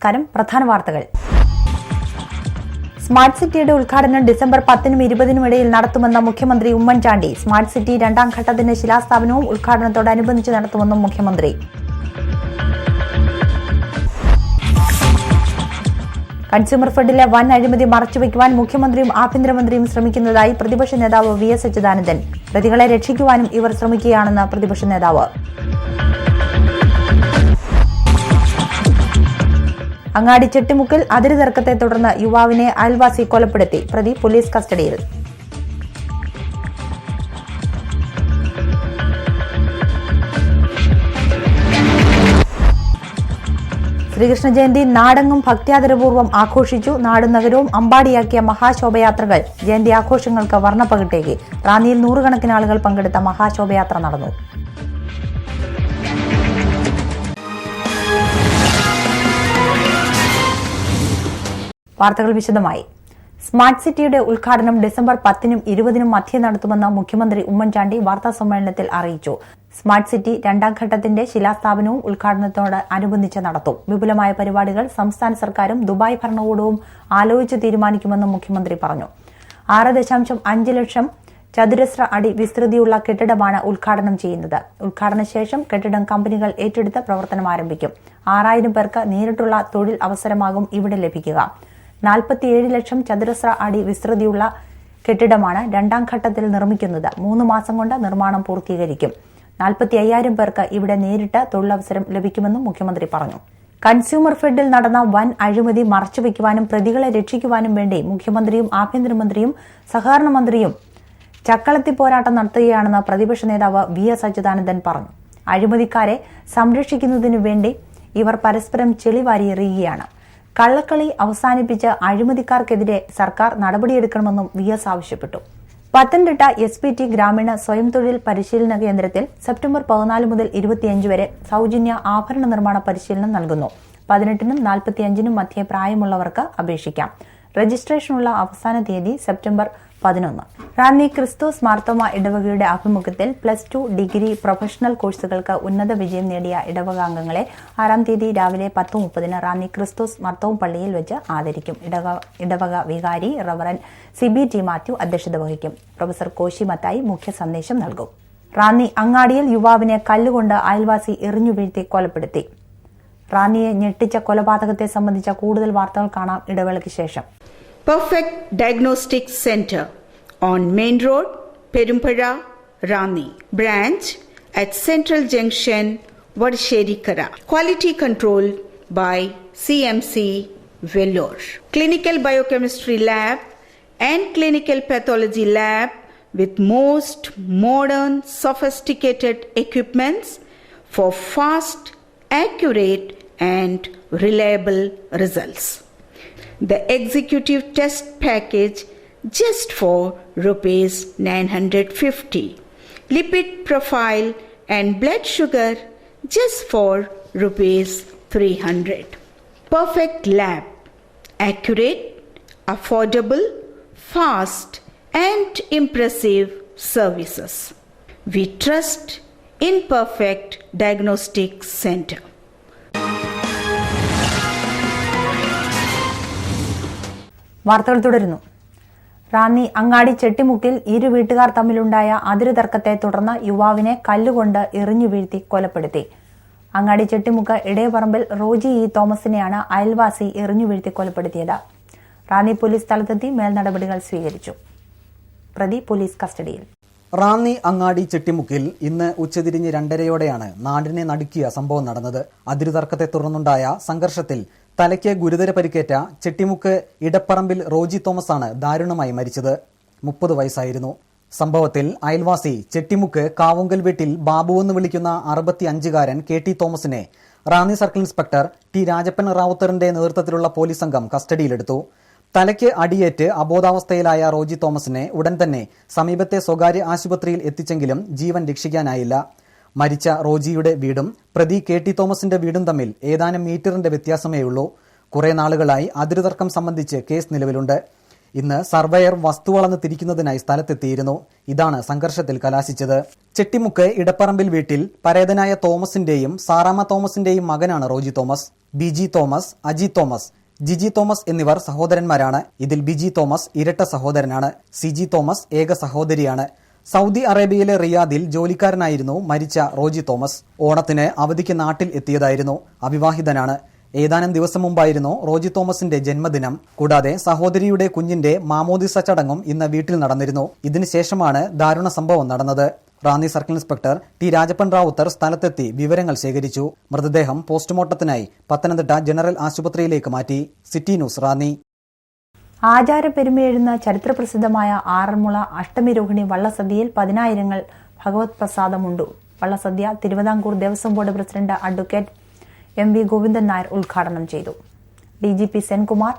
നമസ്കാരം. പ്രധാന വാർത്തകൾ. സ്മാർട്ട് സിറ്റിയുടെ ഉദ്ഘാടനം ഡിസംബർ 10-നും 20-നും ഇടയിൽ നടത്തുമെന്ന മുഖ്യമന്ത്രി ഉമ്മൻചാണ്ടി. സ്മാർട്ട് സിറ്റി രണ്ടാം ഘട്ടത്തിന്റെ ശിലാസ്ഥാപനവും ഉദ്ഘാടനത്തോടനുബന്ധിച്ച് നടത്തുമെന്നും മുഖ്യമന്ത്രി. കൺസ്യൂമർ ഫെഡിലെ വൻ അഴിമതി മറച്ചുവെക്കുവാൻ മുഖ്യമന്ത്രിയും ആഭ്യന്തരമന്ത്രിയും ശ്രമിക്കുന്നതായി പ്രതിപക്ഷ നേതാവ് VS അച്യുതാനന്ദൻ. പ്രതികളെ രക്ഷിക്കുവാനും ഇവർ ശ്രമിക്കുകയാണെന്ന് പ്രതിപക്ഷ നേതാവ്. അങ്ങാടി ചെട്ടിമുക്കിൽ അതിര് തർക്കത്തെ തുടർന്ന് യുവാവിനെ അയൽവാസി കൊലപ്പെടുത്തി. പ്രതി പോലീസ് കസ്റ്റഡിയിൽ. ശ്രീകൃഷ്ണ ജയന്തി നാടെങ്ങും ഭക്ത്യാദരപൂർവ്വം ആഘോഷിച്ചു. നാടും നഗരവും അമ്പാടിയാക്കിയ മഹാശോഭയാത്രകൾ ജയന്തി ആഘോഷങ്ങൾക്ക് വർണ്ണപ്പകിട്ടേകി. റാന്നിയിൽ നൂറുകണക്കിന് ആളുകൾ പങ്കെടുത്ത മഹാശോഭയാത്ര നടന്നു. വാർത്തകൾ വിശദമായി. സ്മാർട്ട് സിറ്റിയുടെ ഉദ്ഘാടനം ഡിസംബർ 10-നും 20-നും മധ്യേ നടത്തുമെന്ന് മുഖ്യമന്ത്രി ഉമ്മൻചാണ്ടി വാർത്താസമ്മേളനത്തിൽ അറിയിച്ചു. സ്മാർട്ട് സിറ്റി രണ്ടാം ഘട്ടത്തിന്റെ ശിലാസ്ഥാപനവും ഉദ്ഘാടനത്തോട് അനുബന്ധിച്ച് നടത്തും. വിപുലമായ പരിപാടികൾ സംസ്ഥാന സർക്കാരും ദുബായ് ഭരണകൂടവും ആലോചിച്ച് തീരുമാനിക്കുമെന്നും മുഖ്യമന്ത്രി പറഞ്ഞു. 6.5 ലക്ഷം ചതുരശ്ര അടി വിസ്തൃതിയുള്ള കെട്ടിടമാണ് ഉദ്ഘാടനം ചെയ്യുന്നത്. ഉദ്ഘാടന ശേഷം കെട്ടിടം കമ്പനികൾ ഏറ്റെടുത്ത് പ്രവർത്തനം ആരംഭിക്കും. 6000 പേർക്ക് നേരിട്ടുള്ള തൊഴിൽ അവസരമാകും ഇവിടെ ലഭിക്കുക. 47 ലക്ഷം ചതുരശ്ര അടി വിസ്തൃതിയുള്ള കെട്ടിടമാണ് രണ്ടാം ഘട്ടത്തിൽ നിർമ്മിക്കുന്നത്. 3 മാസം കൊണ്ട് നിർമ്മാണം പൂർത്തീകരിക്കും. 45,000 പേർക്ക് ഇവിടെ നേരിട്ട് തൊഴിലവസരം ലഭിക്കുമെന്നും മുഖ്യമന്ത്രി പറഞ്ഞു. കൺസ്യൂമർ ഫെഡിൽ നടന്ന വൻ അഴിമതി മറച്ചുവെക്കുവാനും പ്രതികളെ രക്ഷിക്കുവാനും വേണ്ടി മുഖ്യമന്ത്രിയും ആഭ്യന്തരമന്ത്രിയും സഹകരണ മന്ത്രിയും ചക്കളത്തി പോരാട്ടം നടത്തുകയാണെന്ന് പ്രതിപക്ഷ നേതാവ് VS അച്യുതാനന്ദൻ പറഞ്ഞു. അഴിമതിക്കാരെ സംരക്ഷിക്കുന്നതിനു വേണ്ടി ഇവർ പരസ്പരം ചെളിവാരിയെറിയുകയാണ്. കള്ളക്കളി അവസാനിപ്പിച്ച് അഴിമതിക്കാർക്കെതിരെ സർക്കാർ നടപടിയെടുക്കണമെന്നും VS ആവശ്യപ്പെട്ടു. പത്തനംതിട്ട SPT ഗ്രാമീണ സ്വയം തൊഴിൽ പരിശീലന കേന്ദ്രത്തിൽ സെപ്റ്റംബർ 14 മുതൽ 25 വരെ സൌജന്യ ആഭരണ നിർമ്മാണ പരിശീലനം നൽകുന്നു. 18-നും 45-നും മധ്യേ പ്രായമുള്ളവർക്ക് അപേക്ഷിക്കാം. രജിസ്ട്രേഷനുള്ള അവസാന തീയതി സെപ്റ്റംബർ 11. റാന്നി ക്രിസ്തുസ് മാർത്തോമ ഇടവകയുടെ ആഭിമുഖ്യത്തിൽ +2 ഡിഗ്രി പ്രൊഫഷണൽ കോഴ്സുകൾക്ക് ഉന്നത വിജയം നേടിയ ഇടവക അംഗങ്ങളെ 6-ാം തീയതി രാവിലെ 10:30 റാന്നി ക്രിസ്തുസ് മാർത്തോമ പള്ളിയിൽ വെച്ച് ആദരിക്കും. ഇടവക വികാരി റവറൻ CBT മാത്യു അധ്യക്ഷത വഹിക്കും. പ്രൊഫസർ കോശി മത്തായി മുഖ്യ സന്ദേശം നൽകും. റാന്നി അങ്ങാടിയിൽ യുവാവിനെ കല്ലുകൊണ്ട് അയൽവാസി എറിഞ്ഞു വീഴ്ത്തി കൊലപ്പെടുത്തി. റാന്നിയെ ഞെട്ടിച്ച കൊലപാതകത്തെ സംബന്ധിച്ച കൂടുതൽ വാർത്തകൾ കാണാം ഇടവേളയ്ക്ക് ശേഷം. Perfect Diagnostic Center on Main Road, Perumpara, Rani. Branch at Central Junction, Vadasherikara. Quality control by CMC Vellore. Clinical Biochemistry Lab and Clinical Pathology Lab with most modern sophisticated equipments for fast, accurate and reliable results. The executive test package just for ₹950. Lipid profile and blood sugar just for ₹300. Perfect lab. Accurate, affordable, fast and impressive services. We trust in Perfect Diagnostic Center. വാർത്തകൾ തുടരുന്നു. റാന്നി അങ്ങാടി ചെട്ടിമുക്കിൽ ഇരു വീട്ടുകാർ തമ്മിലുണ്ടായ അതിര് തർക്കത്തെ തുടർന്ന് യുവാവിനെ കല്ലുകൊണ്ട് എറിഞ്ഞു വീഴ്ത്തി കൊലപ്പെടുത്തി. അങ്ങാടി ചെട്ടിമുക്ക് ഇടയപറമ്പിൽ റോജി തോമസിനെയാണ് അയൽവാസി എറിഞ്ഞു വീഴ്ത്തി കൊലപ്പെടുത്തിയത്. റാന്നി പോലീസ് സ്ഥലത്തെത്തി മേൽനടപടികൾ സ്വീകരിച്ചു. പ്രതി പോലീസ് കസ്റ്റഡിയിൽ. റാന്നി അങ്ങാടി ചെട്ടിമുക്കിൽ ഇന്ന് ഉച്ചതിരിഞ്ഞ് 2:30 നാടിനെ നടുക്കിയ സംഭവം നടന്നത്. അതിരുതർക്കത്തെ തുടർന്നുണ്ടായ സംഘർഷത്തിൽ തലയ്ക്ക് ഗുരുതര പരിക്കേറ്റ ചെട്ടിമുക്ക് ഇടപ്പറമ്പിൽ റോജി തോമസാണ് ദാരുണമായി മരിച്ചത്. 30 വയസ്സായിരുന്നു. സംഭവത്തിൽ അയൽവാസി ചെട്ടിമുക്ക് കാവുങ്കൽ വീട്ടിൽ ബാബുവെന്ന് വിളിക്കുന്ന 65-കാരൻ KT തോമസിനെ Ranni circle inspector T Rajappan റാവുത്തറിന്റെ നേതൃത്വത്തിലുള്ള പോലീസ് സംഘം കസ്റ്റഡിയിലെടുത്തു. തലയ്ക്ക് അടിയേറ്റ് അബോധാവസ്ഥയിലായ റോജി തോമസിനെ ഉടൻ തന്നെ സമീപത്തെ സ്വകാര്യ ആശുപത്രിയിൽ എത്തിച്ചെങ്കിലും ജീവൻ രക്ഷിക്കാനായില്ല. മരിച്ച റോജിയുടെ വീടും പ്രതി KT തോമസിന്റെ വീടും തമ്മിൽ ഏതാനും മീറ്ററിന്റെ വ്യത്യാസമേയുള്ളൂ. കുറെ നാളുകളായി അതിരുതർക്കം സംബന്ധിച്ച് കേസ് നിലവിലുണ്ട്. ഇന്ന് സർവേയർ വസ്തുവളന്ന് തിരിക്കുന്നതിനായി സ്ഥലത്തെത്തിയിരുന്നു. ഇതാണ് സംഘർഷത്തിൽ കലാശിച്ചത്. ചെട്ടിമുക്ക് ഇടപ്പറമ്പിൽ വീട്ടിൽ പരേതനായ തോമസിന്റെയും സാറാമ്മ തോമസിന്റെയും മകനാണ് Roji Thomas. Biji Thomas, Aji Thomas, Jiji Thomas എന്നിവർ സഹോദരന്മാരാണ്. ഇതിൽ ബിജി തോമസ് ഇരട്ട സഹോദരനാണ്. സിജി തോമസ് ഏക സഹോദരിയാണ്. സൗദി അറേബ്യയിലെ റിയാദിൽ ജോലിക്കാരനായിരുന്നു മരിച്ച റോജി തോമസ്. ഓണത്തിന് അവധിക്ക് നാട്ടിൽ എത്തിയതായിരുന്നു. അവിവാഹിതനാണ്. ഏതാനും ദിവസം മുമ്പായിരുന്നു റോജി തോമസിന്റെ ജന്മദിനം. കൂടാതെ സഹോദരിയുടെ കുഞ്ഞിന്റെ മാമോദിസ ചടങ്ങും ഇന്ന് വീട്ടിൽ നടന്നിരുന്നു. ഇതിനുശേഷമാണ് ദാരുണ സംഭവം നടന്നത്. Ranni circle inspector T Rajappan Ravuthar സ്ഥലത്തെത്തി വിവരങ്ങൾ ശേഖരിച്ചു. മൃതദേഹം പോസ്റ്റ്മോർട്ടത്തിനായി പത്തനംതിട്ട ജനറൽ ആശുപത്രിയിലേക്ക് മാറ്റി. City news, Ranni. ആചാരപ്പെരുമയെഴുന്ന ചരിത്രപ്രസിദ്ധമായ ആറന്മുള അഷ്ടമിരോഹിണി വള്ളസദ്യയിൽ 10,000 ഭഗവത് പ്രസാദമുണ്ടു. വള്ളസദ്യ Travancore Devaswom board president advocate MV Govindan Nair ഉദ്ഘാടനം ചെയ്തു. DGP സെൻകുമാർ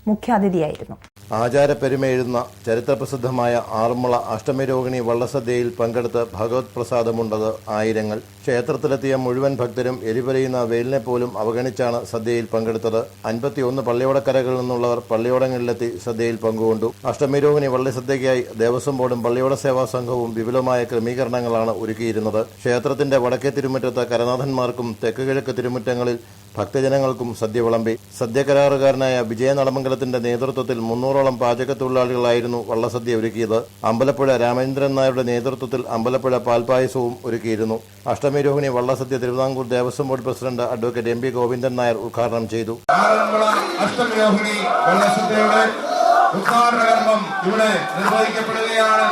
മുഖ്യാതിഥിയായിരുന്നു. ആചാരപ്പെരുമയെഴുന്ന ചരിത്രപ്രസിദ്ധമായ ആറന്മുള അഷ്ടമിരോഹിണി വള്ളസദ്യയിൽ പങ്കെടുത്ത് ഭഗവത് പ്രസാദമുണ്ടത് ആയിരങ്ങൾ. ക്ഷേത്രത്തിലെത്തിയ മുഴുവൻ ഭക്തരും എരിപൊരിയുന്ന വെയിലിനെ പോലും അവഗണിച്ചാണ് സദ്യയിൽ പങ്കെടുത്തത്. 51 പള്ളിയോടക്കരകളിൽ നിന്നുള്ളവർ പള്ളിയോടങ്ങളിലെത്തി സദ്യയിൽ പങ്കുകൊണ്ടു. അഷ്ടമിരോഹിണി വള്ളസദ്യയ്ക്കായി ദേവസ്വം ബോർഡും പള്ളിയോട സേവാ സംഘവും വിപുലമായ ക്രമീകരണങ്ങളാണ് ഒരുക്കിയിരുന്നത്. ക്ഷേത്രത്തിന്റെ വടക്കേ തിരുമുറ്റത്ത് കരനാഥന്മാർക്കും തെക്ക് കിഴക്ക് തിരുമുറ്റങ്ങളിൽ ഭക്തജനങ്ങൾക്കും സദ്യ വിളമ്പി. സദ്യ കരാറുകാരനായ വിജയ നടമംഗലത്തിന്റെ നേതൃത്വത്തിൽ 300ഓളം പാചക തൊഴിലാളികളായിരുന്നു വള്ളസദ്യ ഒരുക്കിയത്. അമ്പലപ്പുഴ രാമചന്ദ്രൻ നായരുടെ നേതൃത്വത്തിൽ അമ്പലപ്പുഴ പാൽപായസവും ഒരുക്കിയിരുന്നു. അഷ്ടമിരോഹിണി വള്ളസദ്യ Travancore Devaswom board president advocate MV Govindan Nair ഉദ്ഘാടനം ചെയ്തു. അഷ്ടമിരോഹിണി വള്ളസദ്യയുടെ ഉദ്ഘാടന കർമ്മം ഇവിടെ നിർവഹിക്കപ്പെടുകയാണ്.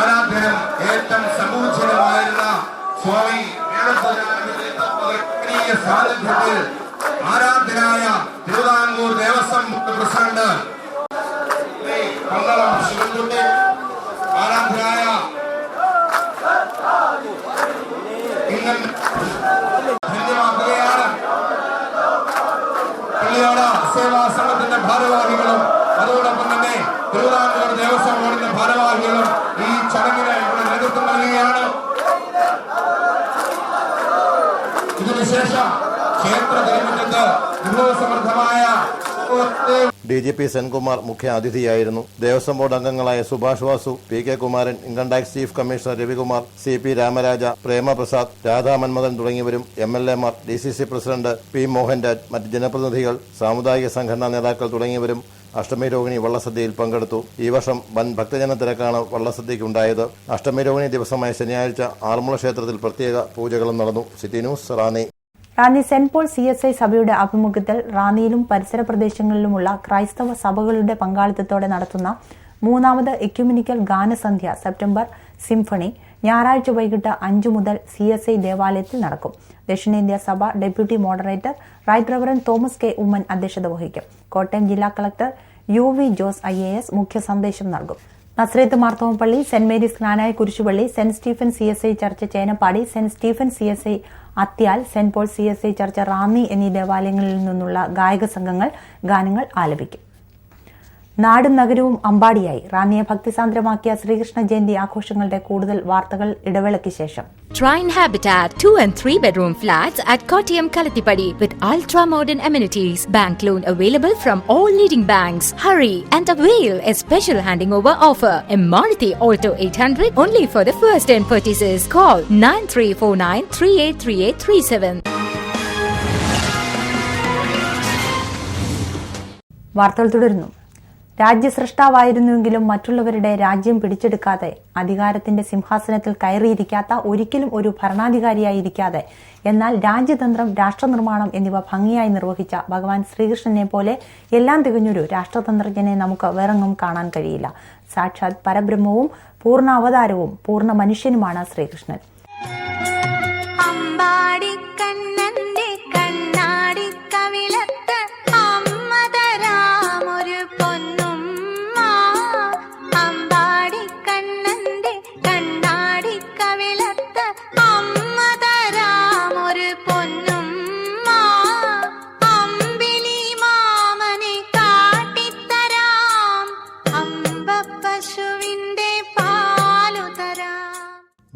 ആരാധനം ഏറ്റവും സമൂചനമായിരുന്ന സ്വാമി സാന്നിധ്യത്തിൽ ആരാധനായ തിരുവിതാംകൂർ ദേവസ്വം പ്രസിഡന്റ് പന്തളം ശിവൻകുട്ടി, ആരാധനായ ഇന്നും ധന്യമാക്കുകയാണ്. പള്ളിയോട സേവാ സംഘത്തിന്റെ ഭാരവാഹികളും അതോടൊപ്പം തന്നെ തിരുവിതാംകൂർ ദേവസ്വം ബോർഡിന്റെ ഭാരവാഹികളും ഈ ചടങ്ങിന് ഇവിടെ നേതൃത്വം നൽകുകയാണ്. ഇതിനുശേഷം ക്ഷേത്ര തിരുമുറ്റത്ത് വിഭവസമൃദ്ധമായ DGP സെൻകുമാർ മുഖ്യ അതിഥിയായിരുന്നു. ദേവസ്വം ബോർഡ് അംഗങ്ങളായ Subhash Vasu, PK Kumaran, income tax chief commissioner Ravikumar, CP Ramaraja, Premaprasad, Radha Manmadhan തുടങ്ങിയവരും MLA Mar, DCC president P Mohanraj, മറ്റ് ജനപ്രതിനിധികൾ, സാമുദായിക സംഘടനാ നേതാക്കൾ തുടങ്ങിയവരും അഷ്ടമിരോഹിണി വള്ളസദ്യയിൽ പങ്കെടുത്തു. ഈ വർഷം വൻ ഭക്തജന തിരക്കാണ് വള്ളസദ്യയ്ക്കുണ്ടായത്. അഷ്ടമിരോഹിണി ദിവസമായ ശനിയാഴ്ച ആറന്മുള ക്ഷേത്രത്തിൽ പ്രത്യേക പൂജകളും നടന്നു. City news, Ranni. റാന്നി സെന്റ് പോൾ CSI സഭയുടെ ആഭിമുഖ്യത്തിൽ റാന്നിയിലും പരിസര പ്രദേശങ്ങളിലുമുള്ള ക്രൈസ്തവ സഭകളുടെ പങ്കാളിത്തത്തോടെ നടത്തുന്ന 3ാമത് എക്യുമെനിക്കൽ ഗാനസന്ധ്യ സെപ്റ്റംബർ സിംഫണി ഞായറാഴ്ച വൈകിട്ട് 5 മുതൽ CSI ദേവാലയത്തിൽ നടക്കും. ദക്ഷിണേന്ത്യ സഭ deputy moderator right reverend Thomas K. Oommen അധ്യക്ഷത വഹിക്കും. കോട്ടയം ജില്ലാ കളക്ടർ UV ജോസ് IAS മുഖ്യ സന്ദേശം നൽകും. നസ്രേത്ത് മാർത്തോമപ്പള്ളി, സെന്റ് മേരീസ് ക്നാനായ കുരിശുപള്ളി, Saint Stephen CSI church Chenappady, Saint Stephen CSI Athyal, Saint Paul CSI church Ranni എന്നീ ദേവാലയങ്ങളിൽ നിന്നുള്ള ഗായക സംഘങ്ങൾ ഗാനങ്ങൾ ആലപിക്കും. നാടും നഗരവും അമ്പാടിയായി. റാന്നിയെ ഭക്തിസാന്ദ്രമാക്കിയ ശ്രീകൃഷ്ണ ജയന്തി ആഘോഷങ്ങളുടെ കൂടുതൽ വാർത്തകൾ ഇടവേളയ്ക്ക് ശേഷം. Trine Habitat 2 and 3 bedroom flats at Kottayam Kalathipadi with ultra modern amenities. Bank loan available from all leading banks. Hurry and avail a special handing over offer. A Maruti Alto 800 only for the first 10 purchases. Call 9349 383837. വാർത്തകൾ തുടരുന്നു. രാജ്യസ്രഷ്ടാവായിരുന്നുവെങ്കിലും മറ്റുള്ളവരുടെ രാജ്യം പിടിച്ചെടുക്കാതെ, അധികാരത്തിന്റെ സിംഹാസനത്തിൽ കയറിയിരിക്കാത്ത, ഒരിക്കലും ഒരു ഭരണാധികാരിയായിരിക്കാതെ, എന്നാൽ രാജ്യതന്ത്രം, രാഷ്ട്രനിർമ്മാണം എന്നിവ ഭംഗിയായി നിർവഹിച്ച ഭഗവാൻ ശ്രീകൃഷ്ണനെ പോലെ എല്ലാം തികഞ്ഞൊരു രാഷ്ട്രതന്ത്രജ്ഞനെ നമുക്ക് വേറെങ്ങും കാണാൻ കഴിയില്ല. സാക്ഷാത് പരബ്രഹ്മവും പൂർണ്ണ അവതാരവും പൂർണ്ണ മനുഷ്യനുമാണ് ശ്രീകൃഷ്ണൻ.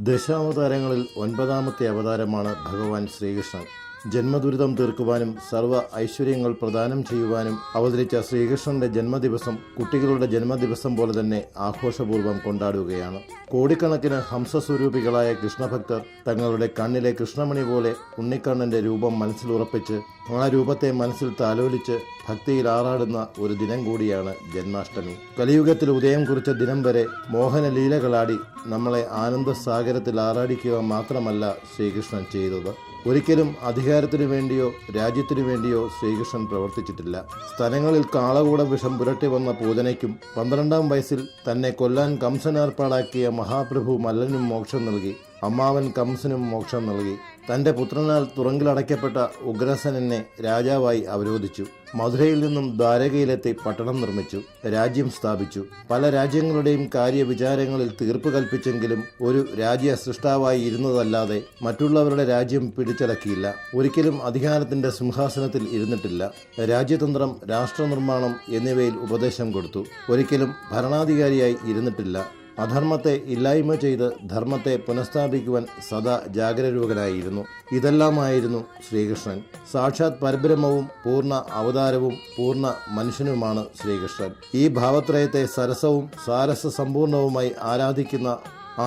ദശാവതാരങ്ങളിൽ 9ാമത്തെ അവതാരമാണ് ഭഗവാൻ ശ്രീകൃഷ്ണൻ. ജന്മദുരിതം തീർക്കുവാനും സർവ്വ ഐശ്വര്യങ്ങൾ പ്രദാനം ചെയ്യുവാനും അവതരിച്ച ശ്രീകൃഷ്ണന്റെ ജന്മദിവസം കുട്ടികളുടെ ജന്മദിവസം പോലെ തന്നെ ആഘോഷപൂർവ്വം കൊണ്ടാടുകയാണ്. കോടിക്കണക്കിന് ഹംസസ്വരൂപികളായ കൃഷ്ണഭക്തർ തങ്ങളുടെ കണ്ണിലെ കൃഷ്ണമണി പോലെ ഉണ്ണിക്കണ്ണന്റെ രൂപം മനസ്സിലുറപ്പിച്ച് ആ രൂപത്തെ മനസ്സിൽ താലോലിച്ച് ഭക്തിയിൽ ആറാടുന്ന ഒരു ദിനം കൂടിയാണ് ജന്മാഷ്ടമി. കലിയുഗത്തിൽ ഉദയം കുറിച്ച ദിനം വരെ മോഹനലീലകളാടി നമ്മളെ ആനന്ദസാഗരത്തിൽ ആറാടിക്കുക മാത്രമല്ല ശ്രീകൃഷ്ണൻ ചെയ്തത്. ഒരിക്കലും അധികാരത്തിനു വേണ്ടിയോ രാജ്യത്തിനു വേണ്ടിയോ ശ്രീകൃഷ്ണൻ പ്രവർത്തിച്ചിട്ടില്ല. സ്ഥലങ്ങളിൽ കാളകൂട വിഷം പുരട്ടി വന്ന പൂതനയ്ക്കും 12ാം വയസ്സിൽ തന്നെ കൊല്ലാൻ കംസൻ ഏർപ്പാടാക്കിയ മഹാപ്രഭു മല്ലനും മോക്ഷം നൽകി. അമ്മാവൻ കംസനും മോക്ഷം നൽകി. തന്റെ പുത്രനാൽ തുറങ്കിലടയ്ക്കപ്പെട്ട ഉഗ്രസനെ രാജാവായി അവരോധിച്ചു. മധുരയിൽ നിന്നും ദ്വാരകയിലെത്തി പട്ടണം നിർമ്മിച്ചു, രാജ്യം സ്ഥാപിച്ചു. പല രാജ്യങ്ങളുടെയും കാര്യവിചാരങ്ങളിൽ തീർപ്പ് കൽപ്പിച്ചെങ്കിലും ഒരു രാജ്യ സൃഷ്ടാവായി ഇരുന്നതല്ലാതെ മറ്റുള്ളവരുടെ രാജ്യം പിടിച്ചടക്കിയില്ല. ഒരിക്കലും അധികാരത്തിന്റെ സിംഹാസനത്തിൽ ഇരുന്നിട്ടില്ല. രാജ്യതന്ത്രം, രാഷ്ട്രനിർമ്മാണം എന്നിവയിൽ ഉപദേശം കൊടുത്തു. ഒരിക്കലും ഭരണാധികാരിയായി ഇരുന്നിട്ടില്ല. അധർമ്മത്തെ ഇല്ലായ്മ ചെയ്ത് ധർമ്മത്തെ പുനഃസ്ഥാപിക്കുവാൻ സദാ ജാഗരൂകനായിരുന്നു. ഇതെല്ലാമായിരുന്നു ശ്രീകൃഷ്ണൻ. സാക്ഷാത് പരബ്രഹ്മവും പൂർണ്ണ അവതാരവും പൂർണ്ണ മനുഷ്യനുമാണ് ശ്രീകൃഷ്ണൻ. ഈ ഭാവത്രയത്തെ സരസവും സാരസസമ്പൂർണവുമായി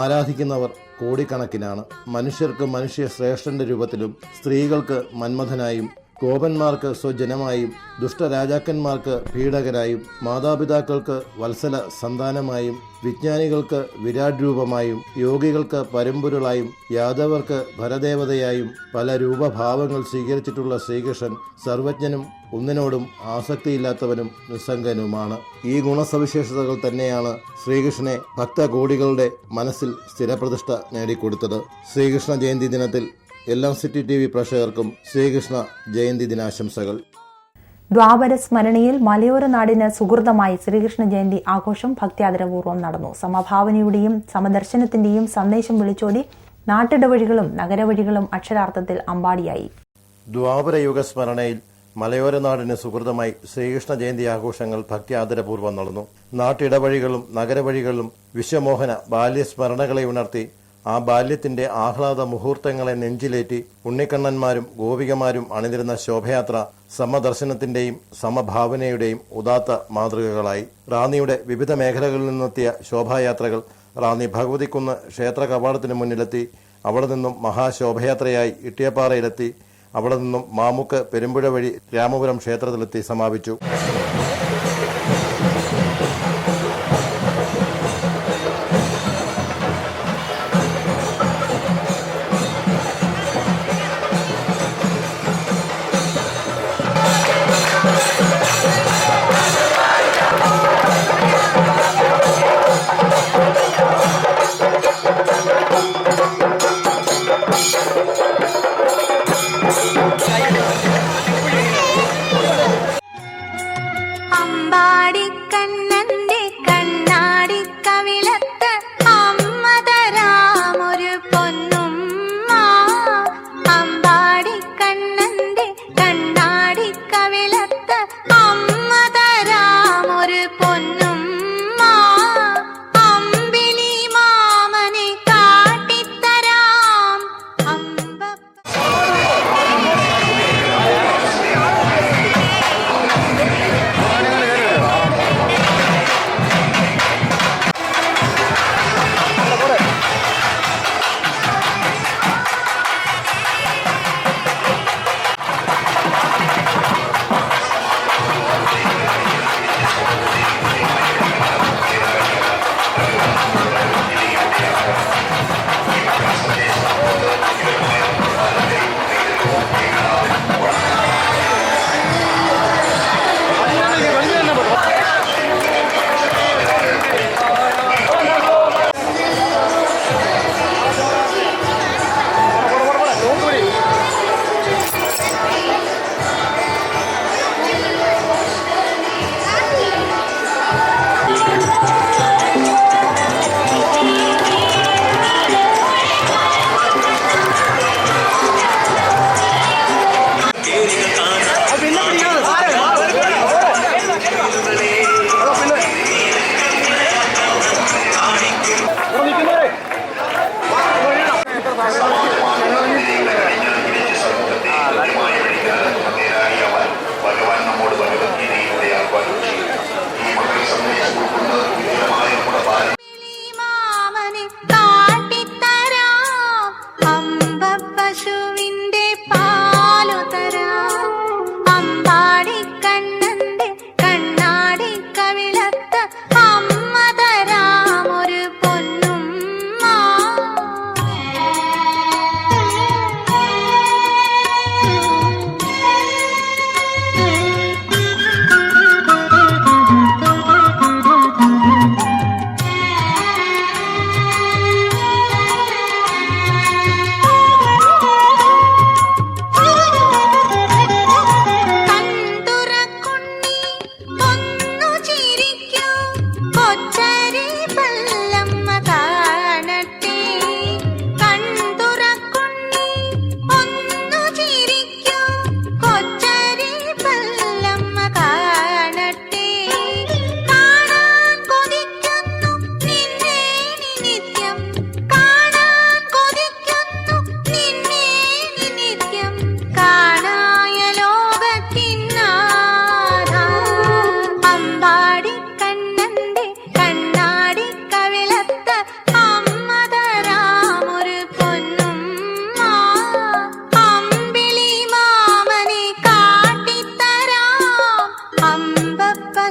ആരാധിക്കുന്നവർ കോടിക്കണക്കിനാണ്. മനുഷ്യർക്ക് മനുഷ്യ ശ്രേഷ്ഠന്റെ രൂപത്തിലും സ്ത്രീകൾക്ക് മന്മഥനായും ഗോപന്മാർക്ക് സ്വജനമായും ദുഷ്ടരാജാക്കന്മാർക്ക് പീഡകരായും മാതാപിതാക്കൾക്ക് വത്സല സന്താനമായും വിജ്ഞാനികൾക്ക് വിരാട് രൂപമായും യോഗികൾക്ക് പരമ്പൊരുളായും യാദവർക്ക് ഭരദേവതയായും പല രൂപഭാവങ്ങൾ സ്വീകരിച്ചിട്ടുള്ള ശ്രീകൃഷ്ണൻ സർവജ്ഞനും ഒന്നിനോടും ആസക്തിയില്ലാത്തവനും നിസ്സംഗനുമാണ്. ഈ ഗുണസവിശേഷതകൾ തന്നെയാണ് ശ്രീകൃഷ്ണനെ ഭക്തകോടികളുടെ മനസ്സിൽ സ്ഥിരപ്രതിഷ്ഠ നേടിക്കൊടുത്തത്. ശ്രീകൃഷ്ണ ജയന്തി ദിനത്തിൽ എല്ലാ സിറ്റി TV പ്രേക്ഷകർക്കും ശ്രീകൃഷ്ണ ജയന്തി ദിനാശംസകൾ. ദ്വാപര സ്മരണയിൽ മലയോര നാടിന് സുഹൃതമായി ശ്രീകൃഷ്ണ ജയന്തി ആഘോഷം ഭക്ത്യാദരപൂർവ്വം നടന്നു. സമഭാവനയുടെയും സമദർശനത്തിന്റെയും സന്ദേശം വിളിച്ചോതി നാട്ടിടവഴികളും നഗരവഴികളും അക്ഷരാർത്ഥത്തിൽ അമ്പാടിയായി. ദ്വാപരയുഗ സ്മരണയിൽ മലയോര നാടിന് സുഹൃതമായി ശ്രീകൃഷ്ണ ജയന്തി ആഘോഷങ്ങൾ ഭക്ത്യാദരപൂർവ്വം നടന്നു. നാട്ടിടവഴികളും നഗരവഴികളും വിശ്വമോഹന ബാല്യസ്മരണകളെ ഉണർത്തി ആ ബാല്യത്തിന്റെ ആഹ്ലാദ മുഹൂർത്തങ്ങളെ നെഞ്ചിലേറ്റി ഉണ്ണിക്കണ്ണന്മാരും ഗോപികമാരും അണിനിരുന്ന ശോഭയാത്ര സമദർശനത്തിന്റെയും സമഭാവനയുടെയും ഉദാത്ത മാതൃകകളായി. റാന്നിയുടെ വിവിധ മേഖലകളിൽ നിന്നെത്തിയ ശോഭായാത്രകൾ റാന്നി ഭഗവതിക്കുന്ന് ക്ഷേത്ര കവാടത്തിന് മുന്നിലെത്തി. അവിടെ നിന്നും മഹാശോഭയാത്രയായി ഇട്ടിയപ്പാറയിലെത്തി. അവിടെ നിന്നും മാമുക്ക് പെരുമ്പുഴ വഴി രാമപുരം ക്ഷേത്രത്തിലെത്തി സമാപിച്ചു. അമ്പാടിക്കണ്ണന്റെ കണ്ണാടി കവിളത്ത് അമ്മ തരാമൊരു പൊന്നുമ്മ. അമ്പാടിക്കണ്ണന്റെ കണ്ണാടി കവിളത്ത് അമ്മ തരാമൊരു പൊന്നുമ്മ. അമ്പിളി മാമനെ കാട്ടിത്തരാം അമ്പ.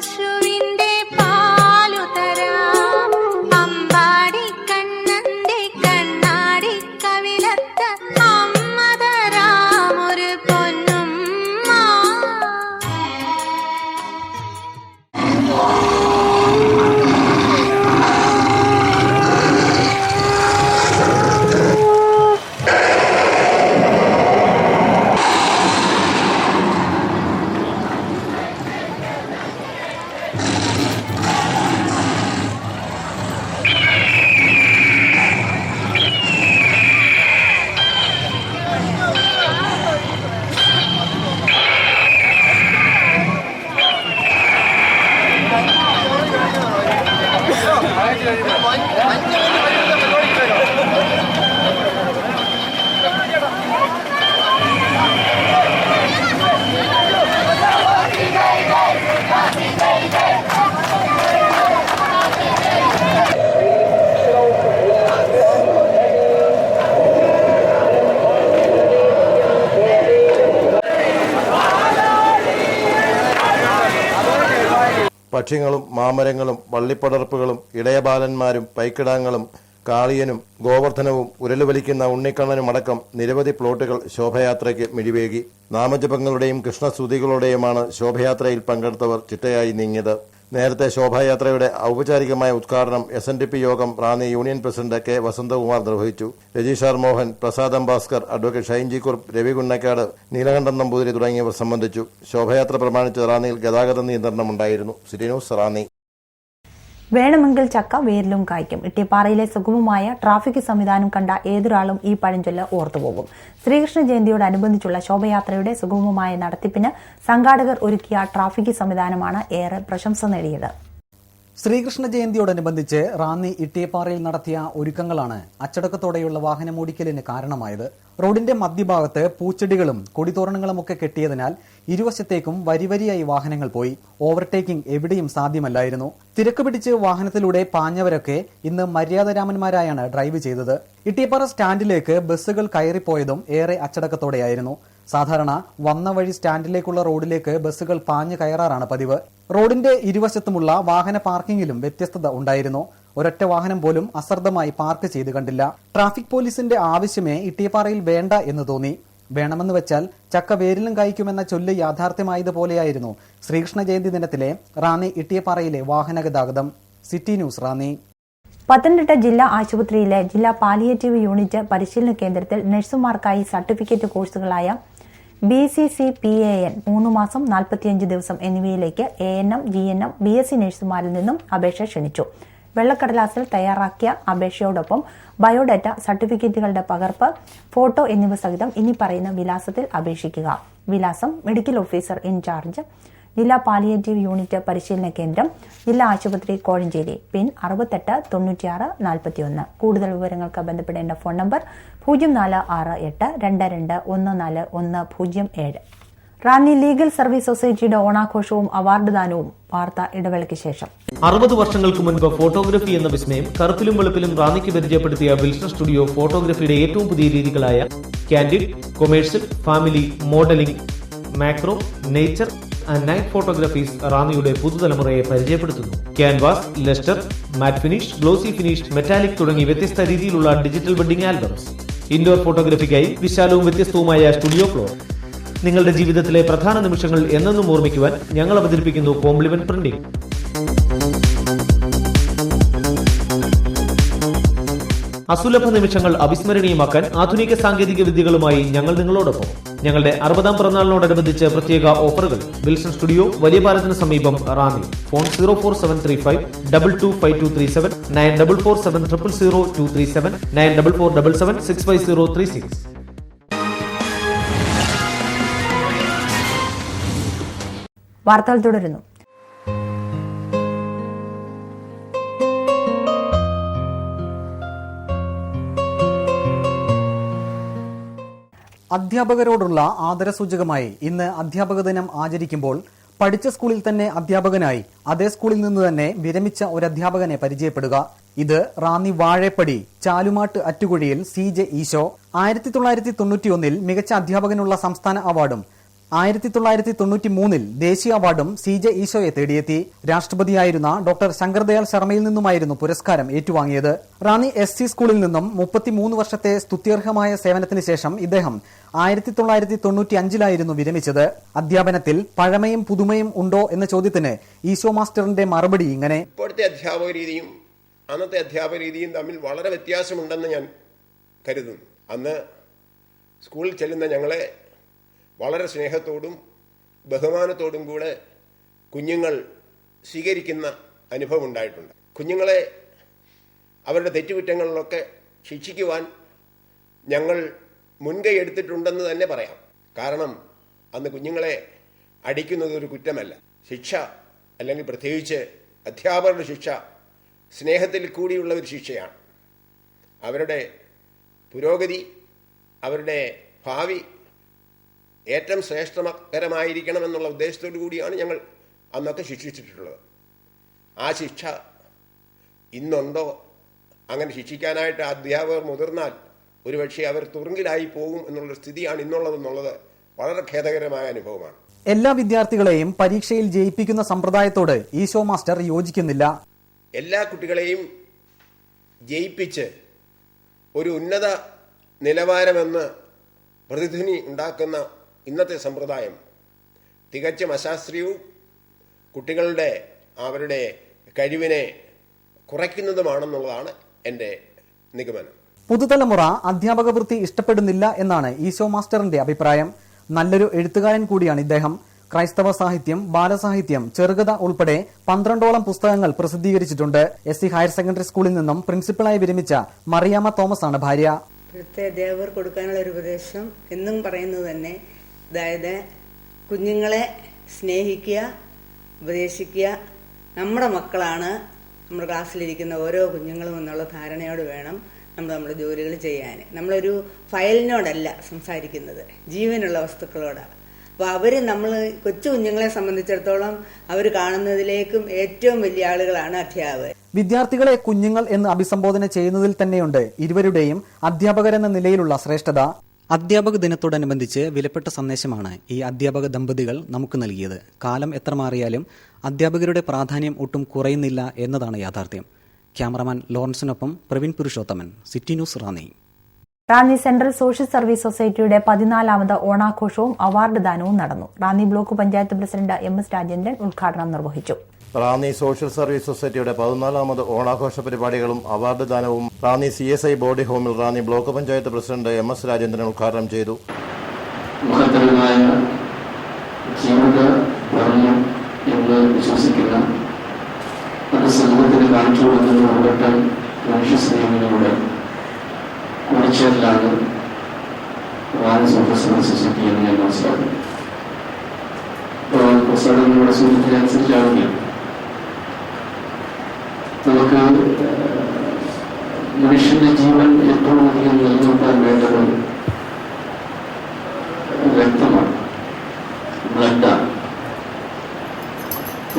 പശുവിന്റെ പാലു തരാം അമ്പാടി കണ്ണന്റെ കണ്ണാടി കവിളത്ത് അമ്മ തരാം ഒരു പൊന്നുമ്മ. പക്ഷികളും മാമരങ്ങളും വള്ളിപ്പടർപ്പുകളും ഇടയബാലന്മാരും പൈക്കിടാങ്ങളും കാളിയനും ഗോവർദ്ധനവും ഉരലുവലിക്കുന്ന ഉണ്ണിക്കണ്ണനുമടക്കം നിരവധി പ്ലോട്ടുകൾ ശോഭയാത്രയ്ക്ക് മിഴിവേകി. നാമജപങ്ങളുടെയും കൃഷ്ണസ്തുതികളുടെയുമാണ് ശോഭയാത്രയിൽ പങ്കെടുത്തവർ ചിട്ടയായി നീങ്ങിയത്. നേരത്തെ ശോഭായാത്രയുടെ ഔപചാരികമായ ഉദ്ഘാടനം SNDP യോഗം Ranni union president K Vasanthakumar നിർവഹിച്ചു. രജിഷാർ മോഹൻ, പ്രസാദ് അംബാസ്കർ, അഡ്വക്കേറ്റ് ഷൈൻജി കുറുപ്പ്, രവി കുന്നക്കാട്, നീലകണ്ഠൻ നമ്പൂതിരി തുടങ്ങിയവർ സംബന്ധിച്ചു. ശോഭയാത്ര പ്രമാണിച്ച് റാന്നിയിൽ ഗതാഗത നിയന്ത്രണമുണ്ടായിരുന്നു. City news Ranni. വേണമെങ്കിൽ ചക്ക വേരിലും കായ്ക്കും. ഇട്ടിപ്പാറയിലെ സുഗമമായ ട്രാഫിക് സംവിധാനം കണ്ട ഏതൊരാളും ഈ പഴഞ്ചൊല്ല് ഓർത്തുപോകും. ശ്രീകൃഷ്ണ ജയന്തിയോടനുബന്ധിച്ചുള്ള ശോഭയാത്രയുടെ സുഗമമായ നടത്തിപ്പിന് സംഘാടകർ ഒരുക്കിയ ട്രാഫിക് സംവിധാനമാണ് ഏറെ പ്രശംസ നേടിയത്. ശ്രീകൃഷ്ണ ജയന്തിയോടനുബന്ധിച്ച് റാന്നി ഇട്ടിയപ്പാറയിൽ നടത്തിയ ഒരുക്കങ്ങളാണ് അച്ചടക്കത്തോടെയുള്ള വാഹനമോടിക്കലിന് കാരണമായത്. റോഡിന്റെ മധ്യഭാഗത്ത് പൂച്ചെടികളും കൊടിതോരണങ്ങളുമൊക്കെ കെട്ടിയതിനാൽ ഇരുവശത്തേക്കും വരിവരിയായി വാഹനങ്ങൾ പോയി. ഓവർടേക്കിംഗ് എവിടെയും സാധ്യമല്ലായിരുന്നു. തിരക്ക് പിടിച്ച് വാഹനത്തിലൂടെ പാഞ്ഞവരൊക്കെ ഇന്ന് മര്യാദരാമന്മാരായാണ് ഡ്രൈവ് ചെയ്തത്. ഇട്ടിയപ്പാറ സ്റ്റാൻഡിലേക്ക് ബസ്സുകൾ കയറിപ്പോയതും ഏറെ അച്ചടക്കത്തോടെയായിരുന്നു. സാധാരണ വന്ന വഴി സ്റ്റാൻഡിലേക്കുള്ള റോഡിലേക്ക് ബസ്സുകൾ പാഞ്ഞു കയറാറാണ് പതിവ്. റോഡിന്റെ ഇരുവശത്തുമുള്ള വാഹന പാർക്കിംഗിലും വ്യത്യസ്തത ഉണ്ടായിരുന്നു. ഒരൊറ്റ വാഹനം പോലും അശ്രദ്ധമായി പാർക്ക് ചെയ്ത് കണ്ടില്ല. ട്രാഫിക് പോലീസിന്റെ ആവശ്യമേ ഇട്ടിയപ്പാറയിൽ വേണ്ട എന്ന് തോന്നി. വേണമെന്ന് വെച്ചാൽ ചക്ക വേരിലും കായ്ക്കുമെന്ന ചൊല്ല് യാഥാർത്ഥ്യമായതുപോലെയായിരുന്നു ശ്രീകൃഷ്ണ ജയന്തി ദിനത്തിലെ റാന്നി ഇട്ടിയപ്പാറയിലെ വാഹന ഗതാഗതം. City news Ranni. പത്തനംതിട്ട ജില്ലാ ആശുപത്രിയിലെ ജില്ലാ പാലിയേറ്റീവ് യൂണിറ്റ് പരിശീലന കേന്ദ്രത്തിൽ നഴ്സുമാർക്കായി സർട്ടിഫിക്കറ്റ് കോഴ്സുകളായ BCCPAN 3 മാസം 45 ദിവസം എന്നിവയിലേക്ക് ANM, GNM, BSc നഴ്സുമാരിൽ നിന്നും അപേക്ഷ ക്ഷണിച്ചു. വെള്ളക്കടലാസിൽ തയ്യാറാക്കിയ അപേക്ഷയോടൊപ്പം ബയോഡാറ്റ, സർട്ടിഫിക്കറ്റുകളുടെ പകർപ്പ്, ഫോട്ടോ എന്നിവ സഹിതം ഇനി പറയുന്ന വിലാസത്തിൽ അപേക്ഷിക്കുക. വിലാസം: മെഡിക്കൽ ഓഫീസർ ഇൻചാർജ്, ജില്ലാ പാലിയേറ്റീവ് യൂണിറ്റ് പരിശീലന കേന്ദ്രം, ജില്ലാ ആശുപത്രി, കോഴഞ്ചേരി. പിൻ 689641. കൂടുതൽ വിവരങ്ങൾക്ക് ബന്ധപ്പെടേണ്ട phone number 0468221407. Ranni legal service സൊസൈറ്റിയുടെ ഓണാഘോഷവും അവാർഡ് ദാനവും വാർത്താ ഇടവേളയ്ക്ക് ശേഷം. 60 വർഷങ്ങൾക്ക് മുൻപ് ഫോട്ടോഗ്രഫി എന്ന വിസ്മയം കറുപ്പിലും വെളുപ്പിലും റാന്നിക്ക് പരിചയപ്പെടുത്തിയ വിൽസൺ സ്റ്റുഡിയോ ഫോട്ടോഗ്രഫിയുടെ ഏറ്റവും പുതിയ രീതികളായ candid, commercial, family, modelling, macro, nature and night photographies റാന്നിയുടെ പുതുതലമുറയെ പരിചയപ്പെടുത്തുന്നു. Canvas, lustre, matt finish, glossy finish, metallic തുടങ്ങി വ്യത്യസ്ത രീതിയിലുള്ള ഡിജിറ്റൽ വെഡിംഗ് ആൽബംസ്. ഇൻഡോർ ഫോട്ടോഗ്രഫിക്കായി വിശാലവും വ്യത്യസ്തവുമായ സ്റ്റുഡിയോ ഫ്ലോർ. നിങ്ങളുടെ ജീവിതത്തിലെ പ്രധാന നിമിഷങ്ങൾ എന്നെന്നും ഓർമ്മിക്കുവാൻ ഞങ്ങൾ അവതരിപ്പിക്കുന്നു കോംപ്ലിമെന്റ് പ്രിന്റിംഗ്. അസുലഭ നിമിഷങ്ങൾ അവിസ്മരണീയമാക്കാൻ ആധുനിക സാങ്കേതിക വിദ്യകളുമായി ഞങ്ങൾ നിങ്ങളോടൊപ്പം. ഞങ്ങളുടെ 60ാം പിറന്നാളിനോടനുബന്ധിച്ച് പ്രത്യേക ഓഫറുകൾ. വിൽസൺ സ്റ്റുഡിയോ, വലിയ പാലത്തിന് സമീപം, റാന്നി. ഫോൺ 04735 225237, 9447000237, 9447765036. വാർത്തകൾ തുടരുന്നു. അധ്യാപകരോടുള്ള ആദരസൂചകമായി ഇന്ന് അധ്യാപക ദിനം ആചരിക്കുമ്പോൾ പഠിച്ച സ്കൂളിൽ തന്നെ അധ്യാപകനായി അതേ സ്കൂളിൽ നിന്ന് തന്നെ വിരമിച്ച ഒരു അധ്യാപകനെ പരിചയപ്പെടുക. ഇത് റാന്നി വാഴേപ്പടി ചാലുമാട്ട് അറ്റുകുഴിയിൽ CJ ഈശോ 1991 മികച്ച അധ്യാപകനുള്ള സംസ്ഥാന അവാർഡും 1993 ദേശീയ അവാർഡും CJ ഈശോയെ തേടിയെത്തി. രാഷ്ട്രപതിയായിരുന്ന ഡോക്ടർ ശങ്കർദയാൽ ശർമ്മയിൽ നിന്നുമായിരുന്നു പുരസ്കാരം ഏറ്റുവാങ്ങിയത്. റാന്നി SC സ്കൂളിൽ നിന്നും 33 വർഷത്തെ സ്തുത്യർഹമായ സേവനത്തിന് ശേഷം ഇദ്ദേഹം 1995 വിരമിച്ചത്. അധ്യാപനത്തിൽ പഴമയും പുതുമയും ഉണ്ടോ എന്ന ചോദ്യത്തിന് ഈശോ മാസ്റ്ററിന്റെ മറുപടി ഇങ്ങനെ: ഇപ്പോഴത്തെ അധ്യാപക രീതിയും അന്നത്തെ അധ്യാപക രീതിയും തമ്മിൽ വളരെ വ്യത്യാസമുണ്ടെന്ന് ഞാൻ കരുതുന്നു. അന്ന് സ്കൂളിൽ ചെല്ലുന്ന ഞങ്ങളെ വളരെ സ്നേഹത്തോടും ബഹുമാനത്തോടും കൂടെ കുഞ്ഞുങ്ങൾ സ്വീകരിക്കുന്ന അനുഭവം ഉണ്ടായിട്ടുണ്ട്. കുഞ്ഞുങ്ങളെ അവരുടെ തെറ്റുകുറ്റങ്ങളിലൊക്കെ ശിക്ഷിക്കുവാൻ ഞങ്ങൾ മുൻകൈ എടുത്തിട്ടുണ്ടെന്ന് തന്നെ പറയാം. കാരണം അന്ന് കുഞ്ഞുങ്ങളെ അടിക്കുന്നത് ഒരു കുറ്റമല്ല. ശിക്ഷ, അല്ലെങ്കിൽ പ്രത്യേകിച്ച് അധ്യാപകരുടെ ശിക്ഷ, സ്നേഹത്തിൽ കൂടിയുള്ള ഒരു ശിക്ഷയാണ്. അവരുടെ പുരോഗതി, അവരുടെ ഭാവി ഏറ്റവും ശ്രേഷ്ഠകരമായിരിക്കണമെന്നുള്ള ഉദ്ദേശത്തോടു കൂടിയാണ് ഞങ്ങൾ അന്നൊക്കെ ശിക്ഷിച്ചിട്ടുള്ളത്. ആ ശിക്ഷ ഇന്നുണ്ടോ? അങ്ങനെ ശിക്ഷിക്കാനായിട്ട് അധ്യാപകർ മുതിർന്നാൽ ഒരുപക്ഷെ അവർ തുറുങ്കിലായി പോകും എന്നുള്ള സ്ഥിതിയാണ് ഇന്നുള്ളതെന്നുള്ളത് വളരെ ഖേദകരമായ അനുഭവമാണ്. എല്ലാ വിദ്യാർത്ഥികളെയും പരീക്ഷയിൽ ജയിപ്പിക്കുന്ന സമ്പ്രദായത്തോട് ഈശോ മാസ്റ്റർ യോജിക്കുന്നില്ല. എല്ലാ കുട്ടികളെയും ജയിപ്പിച്ച് ഒരു ഉന്നത നിലവാരമെന്ന് പ്രതിധ്വനി ഉണ്ടാക്കുന്ന ഇന്നത്തെ സമ്പ്രദായം തികച്ചും അശാസ്ത്രീയവും കുട്ടികളുടെ അവരുടെ കഴിവിനെ കുറയ്ക്കുന്നതുമാണെന്നുള്ളതാണ് എൻ്റെ നിഗമനം. പുതുതലമുറ അധ്യാപക വൃത്തി ഇഷ്ടപ്പെടുന്നില്ല എന്നാണ് ഈശോ മാസ്റ്ററിന്റെ അഭിപ്രായം. നല്ലൊരു എഴുത്തുകാരൻ കൂടിയാണ് ഇദ്ദേഹം. ക്രൈസ്തവ സാഹിത്യം, ബാലസാഹിത്യം, ചെറുകഥ ഉൾപ്പെടെ 12ഓളം പുസ്തകങ്ങൾ പ്രസിദ്ധീകരിച്ചിട്ടുണ്ട്. SC ഹയർ സെക്കൻഡറി സ്കൂളിൽ നിന്നും പ്രിൻസിപ്പളായി വിരമിച്ച മറിയാമ്മ തോമസ് ആണ് ഭാര്യ. ഇവിടുത്തെ അധ്യാപകർ കൊടുക്കാനുള്ള ഒരു ഉപദേശം എന്നും പറയുന്നത് തന്നെ, അതായത് കുഞ്ഞുങ്ങളെ സ്നേഹിക്കുക, ഉപദേശിക്കുക. നമ്മുടെ മക്കളാണ് നമ്മുടെ ക്ലാസ്സിലിരിക്കുന്ന ഓരോ കുഞ്ഞുങ്ങളും എന്നുള്ള ധാരണയോട് വേണം നമ്മുടെ ജോലികൾ ചെയ്യാൻ. നമ്മളൊരു ഫയലിനോടല്ല സംസാരിക്കുന്നത്, ജീവനുള്ള വസ്തുക്കളോടാണ്. അപ്പോൾ നമ്മൾ കൊച്ചു കുഞ്ഞുങ്ങളെ സംബന്ധിച്ചിടത്തോളം അവർ കാണുന്നതിലേക്കും ഏറ്റവും വലിയ ആളുകളാണ് അധ്യാപകർ. വിദ്യാർത്ഥികളെ കുഞ്ഞുങ്ങൾ എന്ന് അഭിസംബോധന ചെയ്യുന്നതിൽ തന്നെയുണ്ട് ഇരുവരുടെയും അധ്യാപകരെന്ന നിലയിലുള്ള ശ്രേഷ്ഠത. അധ്യാപക ദിനത്തോടനുബന്ധിച്ച് വിലപ്പെട്ട സന്ദേശമാണ് ഈ അധ്യാപക ദമ്പതികൾ നമുക്ക് നൽകിയത്. കാലം എത്ര മാറിയാലും അധ്യാപകരുടെ പ്രാധാന്യം ഒട്ടും കുറയുന്നില്ല എന്നതാണ് യാഥാർത്ഥ്യം. ക്യാമറമാൻ ലോറൻസിനൊപ്പം Praveen Purushothaman, city news, Ranni. Ranni central social service സൊസൈറ്റിയുടെ 14ാമത് ഓണാഘോഷവും അവാർഡ് ദാനവും നടന്നു. Ranni block panchayat president MS Rajendran ഉദ്ഘാടനം നിർവഹിച്ചു. റാന്നി സോഷ്യൽ സർവീസ് സൊസൈറ്റിയുടെ 14ാമത് ഓണാഘോഷ പരിപാടികളും അവാർഡ് ദാനവും റാന്നി CSI ബോഡി ഹോമിൽ Ranni block panchayat president MS Rajendran ഉദ്ഘാടനം ചെയ്തു. മഹത്തരമായ ജീവിത ഭരണം എന്ന് വിശ്വസിക്കുന്ന അത് സമൂഹത്തിന് കാണിച്ചു കൊടുക്കുന്ന ഒരുവട്ടം മനുഷ്യ സ്നേഹങ്ങളുടെ കുറിച്ചേരലാണ് റാന്നി സോഷ്യൽ സർവീസ് സൊസൈറ്റി എന്ന് ഞാൻ മനസ്സിലാക്കുന്നു. പ്രസാദങ്ങളുടെ സൂചനയനുസരിച്ചാണെങ്കിൽ നമുക്ക് മനുഷ്യന്റെ ജീവൻ ഏറ്റവും അധികം നിലനിർത്താൻ വേണ്ടത് രക്തമാണ്, ബ്ലഡാണ്.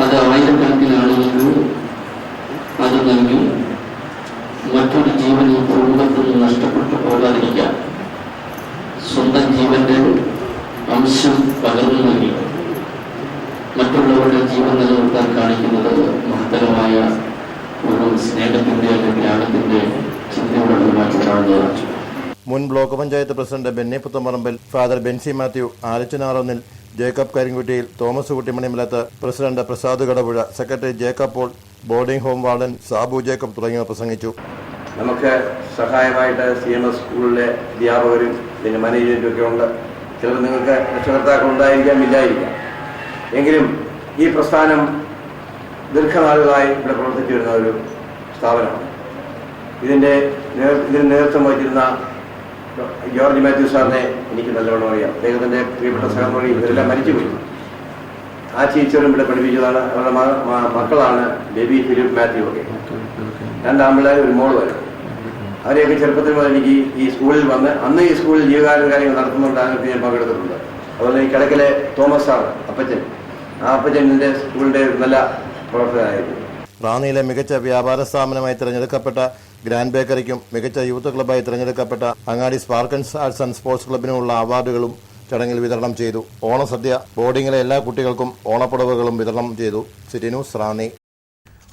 അത് ആയിരക്കണക്കിന് ആളുകൾക്ക് അത് നൽകി മറ്റൊരു ജീവൻ ഈ ഭൂമുഖത്തിൽ നഷ്ടപ്പെട്ടു പോകാതിരിക്കാൻ സ്വന്തം ജീവന്റെ അംശം പകർന്നു നൽകി മറ്റുള്ളവരുടെ ജീവൻ നിലനിർത്താൻ കാണിക്കുന്നത് മഹത്തരമായ ഒരു സ്നേഹത്തിന്റെ അല്ലെങ്കിൽ ത്യാഗത്തിന്റെ ചിന്തയുടെ പെരുമാറ്റമാണെന്നതാണ്. മുൻ ബ്ലോക്ക് പഞ്ചായത്ത് പ്രസിഡന്റ് ബെന്നി പുത്തമ്പറമ്പിൽ, ഫാദർ ബെൻസി മാത്യു, ആലച്ചനാറൊന്നിൽ, ജേക്കബ് കരിങ്കുറ്റിയിൽ, തോമസ് കുട്ടിമണിമലത്ത്, president Prasad Kadapuzha, secretary Jacob Paul, boarding home warden Sabu Jacob തുടങ്ങിയവർ പ്രസംഗിച്ചു. നമുക്ക് സഹായമായിട്ട് CMS സ്കൂളിലെ അധ്യാപകരും പിന്നെ മാനേജ്മെന്റും ഒക്കെ ഉണ്ട്. ചിലപ്പോൾ നിങ്ങൾക്ക് രക്ഷകർത്താക്കൾ ഉണ്ടായിരിക്കാം, ഇല്ലായിരിക്കാം. എങ്കിലും ഈ പ്രസ്ഥാനം ദീർഘനാളുകളായി ഇവിടെ പ്രവർത്തിച്ചു വരുന്ന ഒരു സ്ഥാപനമാണ്. ഇതിന് നേതൃത്വം വഹിച്ചിരുന്ന ജോർജ് മാത്യു സാറിനെ എനിക്ക് നല്ലവണ്ണം അറിയാം. അദ്ദേഹത്തിൻ്റെ പ്രിയപ്പെട്ട സഹോദരി ഇവരെല്ലാം മരിച്ചുപോയി. ആ ടീച്ചറും ഇവിടെ പഠിപ്പിച്ചതാണ്. അവരുടെ മക്കളാണ് ബേബി ഫിലിപ്പ് മാത്യു ഒക്കെ. 2 ആൺപിള്ളേർ, ഒരു മോള് വരും. അവരെയൊക്കെ ചെറുപ്പത്തിൽ മുതൽ എനിക്ക് ഈ സ്കൂളിൽ വന്ന് അന്ന് ഈ സ്കൂളിൽ ജീവകാരുണ്യ കാര്യങ്ങൾ നടത്തുന്നുണ്ടാകുന്നത് ഞാൻ പങ്കെടുത്തിട്ടുണ്ട്. അതുപോലെ ഈ കിഴക്കിലെ തോമസ് സാർ, അപ്പച്ചൻ, ആ അപ്പച്ചൻ്റെ സ്കൂളിൻ്റെ നല്ല പ്രവർത്തകനായിരുന്നു. റാന്നിയിലെ മികച്ച വ്യാപാര സ്ഥാപനമായി തിരഞ്ഞെടുക്കപ്പെട്ട ഗ്രാൻഡ് ബേക്കറിക്കും മികച്ച യൂത്ത് ക്ലബ്ബായി തിരഞ്ഞെടുക്കപ്പെട്ട അങ്ങാടി സ്പാർക്കൻസ് ആർട്സ് ആൻഡ് സ്പോർട്സ് ക്ലബിനുമുള്ള അവാർഡുകളും ചടങ്ങിൽ വിതരണം ചെയ്തു. ഓണസദ്യ ബോർഡിങ്ങിലെ എല്ലാ കുട്ടികൾക്കും ഓണപ്പുടവകളും വിതരണം ചെയ്തു. City news, Ranni.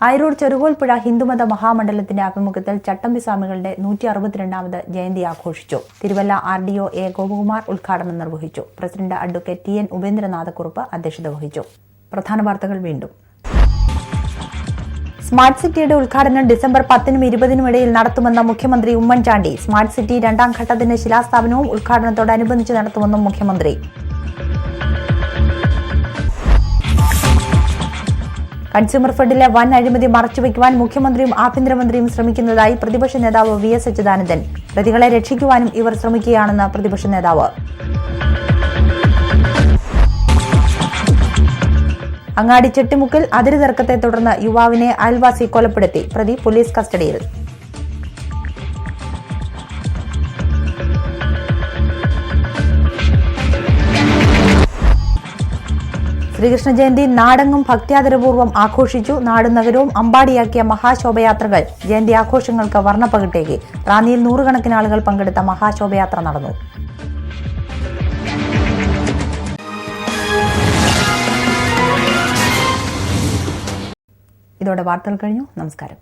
അയിരൂർ ചെറുകോൽപ്പുഴ ഹിന്ദുമത മഹാമണ്ഡലത്തിന്റെ ആഭിമുഖ്യത്തിൽ ചട്ടമ്പി സ്വാമികളുടെ 162ാമത് ജയന്തി ആഘോഷിച്ചു. Thiruvalla RDO A. ഗോപകുമാർ ഉദ്ഘാടനം നിർവഹിച്ചു. പ്രസിഡന്റ് അഡ്വക്കേറ്റ് TN ഉപേന്ദ്രനാഥക്കുറുപ്പ് അധ്യക്ഷത വഹിച്ചു. പ്രധാന വാർത്തകൾ വീണ്ടും. സ്മാർട്ട് സിറ്റിയുടെ ഉദ്ഘാടനം ഡിസംബർ 10നും 20നും ഇടയിൽ നടത്തുമെന്ന മുഖ്യമന്ത്രി ഉമ്മൻചാണ്ടി. സ്മാർട്ട് സിറ്റി 2ാം ഘട്ടത്തിന്റെ ശിലാസ്ഥാപനവും ഉദ്ഘാടനത്തോടനുബന്ധിച്ച് നടത്തുമെന്നും മുഖ്യമന്ത്രി. കൺസ്യൂമർ ഫെഡിലെ വൻ അഴിമതി മറച്ചുവെക്കുവാൻ മുഖ്യമന്ത്രിയും ആഭ്യന്തരമന്ത്രിയും ശ്രമിക്കുന്നതായി പ്രതിപക്ഷ നേതാവ് VS അച്യുതാനന്ദൻ. പ്രതികളെ രക്ഷിക്കുവാനും ഇവർ ശ്രമിക്കുകയാണെന്ന് പ്രതിപക്ഷ നേതാവ്. അങ്ങാടി ചെട്ടിമുക്കിൽ അതിര് തർക്കത്തെ തുടർന്ന് യുവാവിനെ അയൽവാസി കൊലപ്പെടുത്തി. പ്രതി പോലീസ് കസ്റ്റഡിയിൽ. ശ്രീകൃഷ്ണ ജയന്തി നാടെങ്ങും ഭക്ത്യാദരപൂർവ്വം ആഘോഷിച്ചു. നാടും നഗരവും അമ്പാടിയാക്കിയ മഹാശോഭയാത്രകൾ ജയന്തി ആഘോഷങ്ങൾക്ക് വർണ്ണപ്പകിട്ടേകി. റാന്നിയിൽ 100 കണക്കിന് ആളുകൾ പങ്കെടുത്ത മഹാശോഭയാത്ര നടന്നു. ഇതോടെ വാർത്തകൾ കഴിഞ്ഞു. നമസ്കാരം.